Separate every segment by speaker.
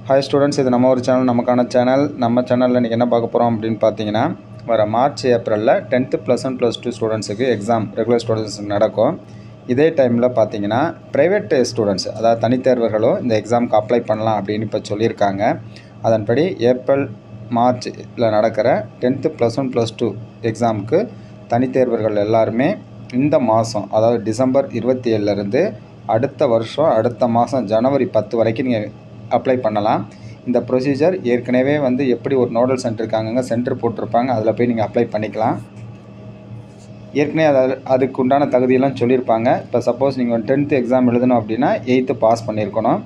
Speaker 1: Hi students, இது நம்ம ஒரு சேனல், நமக்கான சேனல். நம்ம சேனலில் இன்றைக்கி என்ன பார்க்க போகிறோம் அப்படின்னு பார்த்தீங்கன்னா, வர மார்ச் ஏப்ரலில் 10th +1 +2 ஸ்டூடெண்ட்ஸுக்கு எக்ஸாம் ரெகுலர் ஸ்டூடெண்ட்ஸுக்கு நடக்கும். இதே டைமில் பார்த்தீங்கன்னா ப்ரைவேட் ஸ்டூடெண்ட்ஸ், அதாவது தனித்தேர்வர்களும் இந்த எக்ஸாமுக்கு அப்ளை பண்ணலாம் அப்படின்னு இப்போ சொல்லியிருக்காங்க. அதன்படி ஏப்ரல் மார்ச்சில் நடக்கிற 10th +1 +2 எக்ஸாமுக்கு தனித்தேர்வர்கள் எல்லாருமே இந்த மாதம், அதாவது டிசம்பர் 27லேருந்து அடுத்த வருஷம் அடுத்த மாதம் ஜனவரி 10 வரைக்கும் நீங்கள் அப்ளை பண்ணலாம். இந்த ப்ரொசீஜர் ஏற்கனவே எப்படி ஒரு நோடல் சென்டர் இருக்காங்க, சென்டர் போட்டிருப்பாங்க, அதில் போய் நீங்கள் அப்ளை பண்ணிக்கலாம். ஏற்கனவே அதுக்கு உண்டான தகுதியெல்லாம் சொல்லியிருப்பாங்க. இப்போ சப்போஸ் நீங்கள் 10th எக்ஸாம் எழுதணும் அப்படின்னா 8th பாஸ் பண்ணியிருக்கணும்.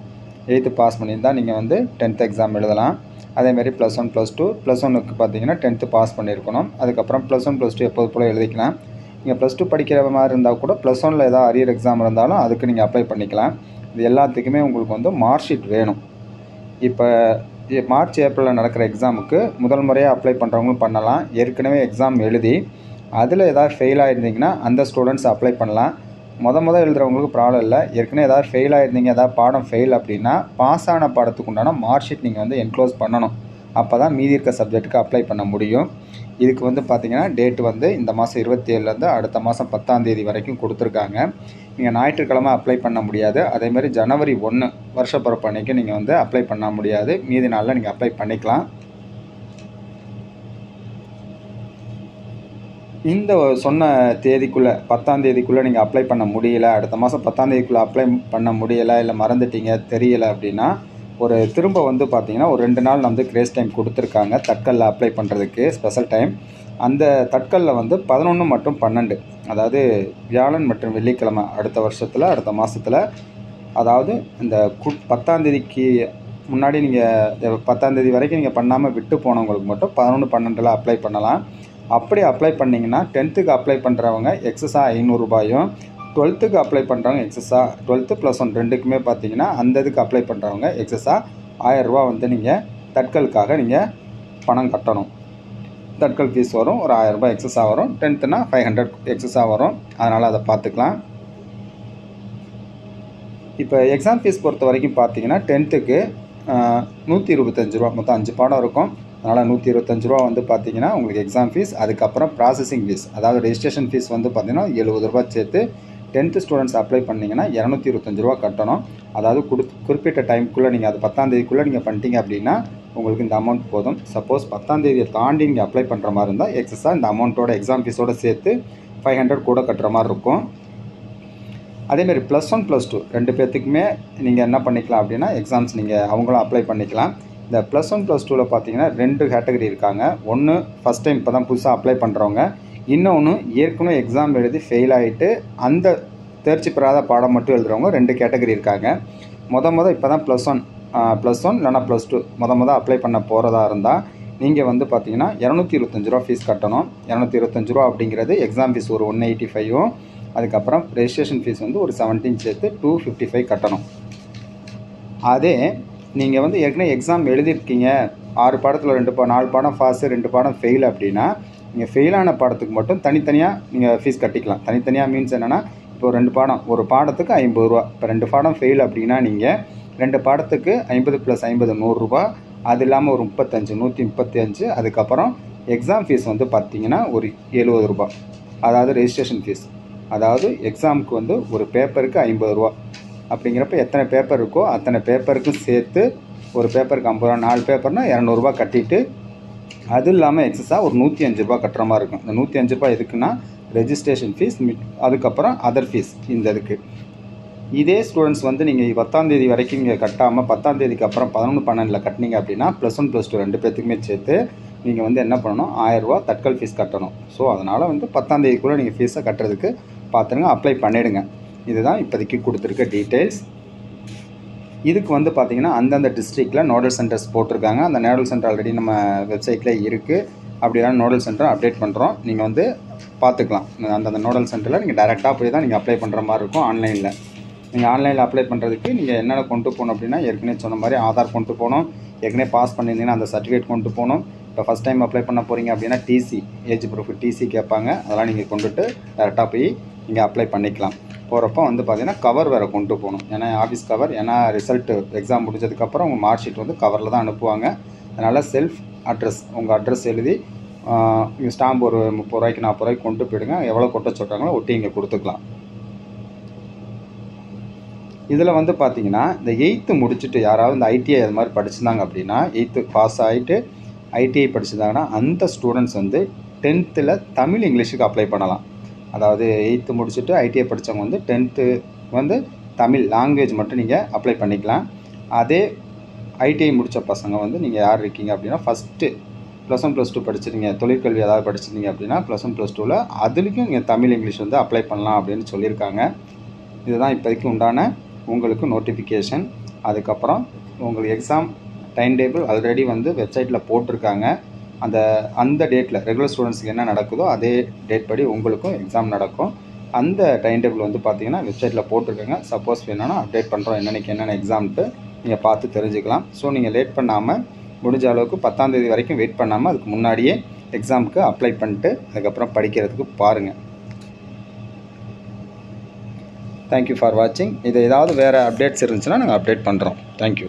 Speaker 1: 8th பாஸ் பண்ணியிருந்தால் நீங்கள் 10th எக்ஸாம் எழுதலாம். அதேமாதிரி +1 +2 +1க்கு பார்த்தீங்கன்னா 10th பாஸ் பண்ணியிருக்கணும். அதுக்கப்புறம் +1 +2 எப்போது போல் எழுதிக்கலாம். நீங்கள் +2 படிக்கிற மாதிரி இருந்தால் கூட +1ல் ஏதாவது அரியர் எக்ஸாம் இருந்தாலும் அதுக்கு நீங்கள் அப்ளை பண்ணிக்கலாம். இது எல்லாத்துக்குமே உங்களுக்கு மார்க் ஷீட் வேணும். இப்போ மார்ச் ஏப்ரலில் நடக்கிற எக்ஸாமுக்கு முதல் முறையாக அப்ளை பண்ணுறவங்களும் பண்ணலாம். ஏற்கனவே எக்ஸாம் எழுதி அதில் ஏதாவது ஃபெயில் ஆகிருந்தீங்கன்னா அந்த ஸ்டூடெண்ட்ஸ் அப்ளை பண்ணலாம். முதல் எழுதுகிறவங்களுக்கு ப்ராப்ளம் இல்லை. ஏற்கனவே ஏதாவது ஃபெயில் ஆகிருந்தீங்க, ஏதாவது பாடம் ஃபெயில் அப்படின்னா பாஸ் ஆன பாடத்துக்கு உண்டான மார்க் ஷீட் நீங்கள் என்க்ளோஸ் பண்ணணும். அப்போ தான் மீதி இருக்க சப்ஜெக்ட்டுக்கு அப்ளை பண்ண முடியும். இதுக்கு பார்த்தீங்கன்னா டேட்டு இந்த மாதம் 27லேருந்து அடுத்த மாதம் 10ஆம் தேதி வரைக்கும் கொடுத்துருக்காங்க. நீங்கள் ஞாயிற்றுக்கிழமை அப்ளை பண்ண முடியாது. அதேமாதிரி ஜனவரி 1 வருஷப்பிறப்பு அன்றைக்கி நீங்கள் அப்ளை பண்ண முடியாது. மீதி நாளில் நீங்கள் அப்ளை பண்ணிக்கலாம். இந்த சொன்ன தேதிக்குள்ளே 10ஆம் தேதிக்குள்ளே நீங்கள் அப்ளை பண்ண முடியலை, அடுத்த மாதம் 10ஆம் தேதிக்குள்ளே அப்ளை பண்ண முடியலை, இல்லை மறந்துட்டீங்க, தெரியலை அப்படின்னா திரும்ப பார்த்தீங்கன்னா ஒரு 2 நாள் கிரேஸ் டைம் கொடுத்துருக்காங்க தட்கலில் அப்ளை பண்ணுறதுக்கு, ஸ்பெஷல் டைம். அந்த தட்கலில் 11 மற்றும் 12, அதாவது வியாழன் மற்றும் வெள்ளிக்கிழமை அடுத்த வருஷத்தில் அடுத்த மாதத்தில், அதாவது இந்த 10ஆம் தேதிக்கு முன்னாடி நீங்கள் 10ஆம் தேதி வரைக்கும் நீங்கள் பண்ணாமல் விட்டு போனவங்களுக்கு மட்டும் 11, 12 அப்ளை பண்ணலாம். அப்படி அப்ளை பண்ணிங்கன்னா 10th அப்ளை பண்ணுறவங்க எக்ஸஸாக 500 ரூபாயும், 12th அப்ளை பண்ணுறவங்க எக்ஸஸாக 12th +1 ரெண்டுக்குமே பார்த்தீங்கன்னா அந்த இதுக்கு அப்ளை பண்ணுறவங்க எக்ஸஸாக 1000 ரூபா நீங்கள் தட்கலுக்காக நீங்கள் பணம் கட்டணும். தட்கல் ஃபீஸ் வரும், ஒரு 1000 ரூபாய் எக்ஸஸாக வரும். 10th 500 எக்ஸஸாக வரும். அதனால் அதை பார்த்துக்கலாம். இப்போ எக்ஸாம் ஃபீஸ் பொறுத்த வரைக்கும் பார்த்தீங்கன்னா 10th 125 ரூபா, மொத்தம் 5 பாடம் இருக்கும். அதனால் 125 ரூபா பார்த்தீங்கன்னா உங்களுக்கு எக்ஸாம் ஃபீஸ். அதுக்கப்புறம் ப்ராசஸிங் ஃபீஸ், அதாவது ரெஜிஸ்ட்ரேஷன் ஃபீஸ் பார்த்தீங்கன்னா 70 ரூபா சேர்த்து 10th ஸ்டூடெண்ட்ஸ் அப்ளை பண்ணிங்கன்னா 225 ரூபா கட்டணும். அதாவது குறிப்பிட்ட டைமுக்குள்ளே நீங்கள் அது 10ஆம் தேதிக்குள்ளே நீங்கள் பண்ணிட்டீங்க அப்படின்னா உங்களுக்கு இந்த அமௌண்ட் போதும். சப்போஸ் 10ஆம் தேதியை தாண்டி நீங்கள் அப்ளை பண்ணுற மாதிரி இருந்தால் எக்ஸஸாக இந்த அமௌண்ட்டோட எக்ஸாம் ஃபீஸோடு சேர்த்து 500 கூட கட்டுற மாதிரி இருக்கும். அதேமாதிரி +1 +2 ரெண்டு பேர்த்துக்குமே நீங்கள் என்ன பண்ணிக்கலாம் அப்படின்னா எக்ஸாம்ஸ் நீங்கள் அவங்களும் அப்ளை பண்ணிக்கலாம். இந்த +1 +2ல் பார்த்தீங்கன்னா 2 கேட்டகரி இருக்காங்க. ஒன்று ஃபஸ்ட் டைம் இப்போ தான் புதுசாக அப்ளை பண்ணுறவங்க, இன்னொன்று ஏற்கனவே எக்ஸாம் எழுதி ஃபெயில் ஆகிட்டு அந்த தேர்ச்சி பெறாத பாடம் மட்டும் எழுதுகிறவங்க 2 கேட்டகரி இருக்காங்க. இப்போ தான் +1 இல்லைனா +2 அப்ளை பண்ண போகிறதா இருந்தால் நீங்கள் பார்த்தீங்கன்னா 225 ரூபா ஃபீஸ் கட்டணும். 225 ரூபா அப்படிங்கிறது எக்ஸாம் ஃபீஸ் ஒரு 185ம், அதுக்கப்புறம் ரெஜிஸ்ட்ரேஷன் ஃபீஸ் ஒரு 17 சேர்த்து 255 கட்டணும். அதே நீங்கள் ஏற்கனவே எக்ஸாம் எழுதியிருக்கீங்க, 6 பாடத்தில் 4 பாடம் பாஸு 2 பாடம் ஃபெயில் அப்படின்னா நீங்கள் ஃபெயிலான பாடத்துக்கு மட்டும் தனித்தனியாக நீங்கள் ஃபீஸ் கட்டிக்கலாம். தனித்தனியாக மீன்ஸ் என்னென்னா, இப்போ 2 பாடம், ஒரு பாடத்துக்கு 50 ரூபா. இப்போ 2 பாடம் ஃபெயில் அப்படின்னா நீங்கள் 2 பாடத்துக்கு 50 + 50 100 ரூபா. அது இல்லாமல் ஒரு 35 135. அதுக்கப்புறம் எக்ஸாம் ஃபீஸ் பார்த்தீங்கன்னா ஒரு 70 ரூபா, அதாவது ரெஜிஸ்ட்ரேஷன் ஃபீஸ். அதாவது எக்ஸாமுக்கு ஒரு பேப்பருக்கு 50 ரூபா அப்படிங்கிறப்ப எத்தனை பேப்பர் இருக்கோ அத்தனை பேப்பருக்கும் சேர்த்து ஒரு பேப்பருக்கு 50 ரூபா, 4 பேப்பர்னால் 200 ரூபா கட்டிட்டு, அது இல்லாமல் எக்ஸஸாக ஒரு 105 ரூபா கட்டுற மாதிரி இருக்கும். இந்த 105 ரூபா எதுக்குன்னா ரெஜிஸ்ட்ரேஷன் ஃபீஸ், அதுக்கப்புறம் அதர் ஃபீஸ். இந்த இதுக்கு இதே ஸ்டூடெண்ட்ஸ் நீங்கள் 10ஆம் தேதி வரைக்கும் இங்கே கட்டாமல் 10ஆம் தேதிக்கு அப்புறம் 11, 12 கட்டினீங்க அப்படின்னா +1 +2 ரெண்டு பேர்த்துக்குமே சேர்த்து நீங்கள் என்ன பண்ணணும், 1000 ரூபா தட்கல் ஃபீஸ் கட்டணும். ஸோ அதனால் 10ஆம் தேதிக்குள்ளே நீங்கள் ஃபீஸை கட்டுறதுக்கு பார்த்துருங்க, அப்ளை பண்ணிவிடுங்க. இதுதான் இப்போதைக்கு கொடுத்துருக்க டீட்டெயில்ஸ். இதுக்கு பார்த்தீங்கன்னா அந்தந்த டிஸ்ட்ரிக்டில் நோடல் சென்டர்ஸ் போட்டிருக்காங்க. அந்த நோடல் சென்டர் ஆல்ரெடி நம்ம வெப்சைட்டில் இருக்குது. அப்படியான நோடல் சென்டர் அப்டேட் பண்ணுறோம். நீங்கள் பார்த்துக்கலாம். அந்தந்த நோடல் சென்டரில் நீங்கள் டேரெக்டாக போய் தான் நீங்கள் அப்ளை பண்ணுற மாதிரி இருக்கும். ஆன்லைனில் நீங்கள் ஆன்லைனில் அப்ளை பண்ணுறதுக்கு நீங்கள் என்னென்ன கொண்டு போகணும் அப்படின்னா, ஏற்கனவே சொன்ன மாதிரி ஆதார் கொண்டு போகணும். ஏற்கனவே பாஸ் பண்ணியிருந்தீங்கன்னா அந்த சர்டிஃபிகேட் கொண்டு போகணும். இப்போ ஃபஸ்ட் டைம் அப்ளை பண்ண போகிறீங்க அப்படின்னா டிசி, ஏஜ் ப்ரூஃப் டிசி கேட்பாங்க. அதெல்லாம் நீங்கள் கொண்டுட்டு டேரெக்டாக போய் நீங்கள் அப்ளை பண்ணிக்கலாம். போகிறப்போ வந்து பார்த்திங்கன்னா கவர் வேறு கொண்டு போகணும். ஏன்னா ஆஃபீஸ் கவர், ஏன்னா ரிசல்ட்டு எக்ஸாம் முடிஞ்சதுக்கப்புறம் உங்கள் மார்க் ஷீட் வந்து கவரில் தான் அனுப்புவாங்க. அதனால் செல்ஃப் அட்ரஸ், உங்கள் அட்ரஸ் எழுதி ஸ்டாம்ப் ஒரு 30 ரூபாய்க்கு 40 ரூபாய்க்கு கொண்டு போயிடுங்க. எவ்வளோ கொட்ட சொல்கிறாங்களோ ஒட்டி இங்கே கொடுத்துக்கலாம். இதில் வந்து பார்த்திங்கன்னா இந்த 8th முடிச்சுட்டு யாராவது இந்த ஐடிஐ அது மாதிரி படிச்சிருந்தாங்க அப்படின்னா, 8th பாஸ் ஆகிட்டு ஐடிஐ படிச்சிருந்தாங்கன்னா அந்த ஸ்டூடெண்ட்ஸ் வந்து 10th தமிழ் இங்கிலீஷுக்கு அப்ளை பண்ணலாம். அதாவது 8th முடிச்சுட்டு ஐடிஐ படித்தவங்க வந்து 10th வந்து தமிழ் லாங்குவேஜ் மட்டும் நீங்கள் அப்ளை பண்ணிக்கலாம். அதே ஐடிஐ முடித்த பசங்க வந்து நீங்கள் யார் இருக்கீங்க அப்படின்னா, ஃபஸ்ட்டு +1 +2 படிச்சிருங்க, தொழிற்கல்வி ஏதாவது படிச்சிருந்தீங்க அப்படின்னா +1 +2 அதுலேயும் நீங்கள் தமிழ் இங்கிலீஷ் வந்து அப்ளை பண்ணலாம் அப்படின்னு சொல்லியிருக்காங்க. இதுதான் இப்போதைக்கு உண்டான உங்களுக்கு நோட்டிஃபிகேஷன். அதுக்கப்புறம் உங்களுக்கு எக்ஸாம் டைம் டேபிள் ஆல்ரெடி வந்து வெப்சைட்டில் போட்டிருக்காங்க. அந்த டேட்டில் ரெகுலர் ஸ்டூடெண்ட்ஸுக்கு என்ன நடக்குதோ அதே டேட் படி உங்களுக்கும் எக்ஸாம் நடக்கும். அந்த டைம் டேபிள் வந்து பார்த்திங்கன்னா வெப்சைட்டில் போட்டிருக்காங்க. சப்போஸ் வேணும்னா அப்டேட் பண்ணுறோம் என்னென்ன எக்ஸாம்ட்டு நீங்கள் பார்த்து தெரிஞ்சுக்கலாம். ஸோ நீங்கள் லேட் பண்ணாமல் முடிஞ்ச அளவுக்கு 10ஆம் தேதி வரைக்கும் வெயிட் பண்ணாமல் அதுக்கு முன்னாடியே எக்ஸாமுக்கு அப்ளை பண்ணிட்டு அதுக்கப்புறம் படிக்கிறதுக்கு பாருங்கள். தேங்க்யூ ஃபார் வாட்சிங். இது ஏதாவது வேறு அப்டேட்ஸ் இருந்துச்சுன்னா நாங்கள் அப்டேட் பண்ணுறோம். தேங்க்யூ.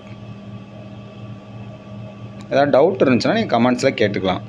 Speaker 1: ஏதாவது டவுட் இருந்துச்சுன்னா நீங்கள் கமெண்ட்ஸில் கேட்டுக்கலாம்.